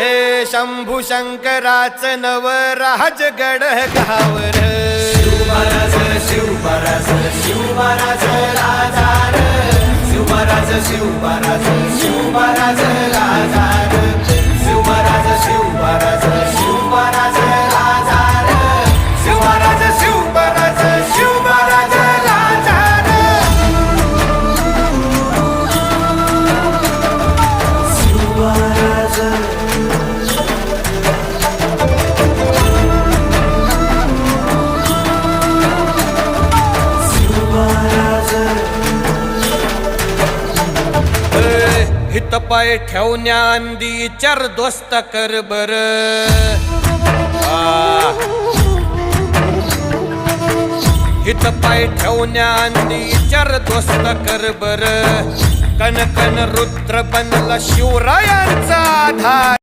हे शंभू शंकराचं नवराज गड गावर शिवमहाराज शिवमहाराज शिवमहाराज राजा रे शिवमहाराज शिवमहाराज शिवमहाराज राजा रे शिवमहाराज शिवमहाराज शिवमहाराज राजा रे शिवमहाराज शिवमहाराज शिवमहाराज राजा रे शिवमहाराज हित पाय ठेवण्याआंदी चार दोस्त कर बर हित पाय ठेवण्याआंदी चार दोस्त कर बर कन कन रुद्र बनला शिवरायांचा आधार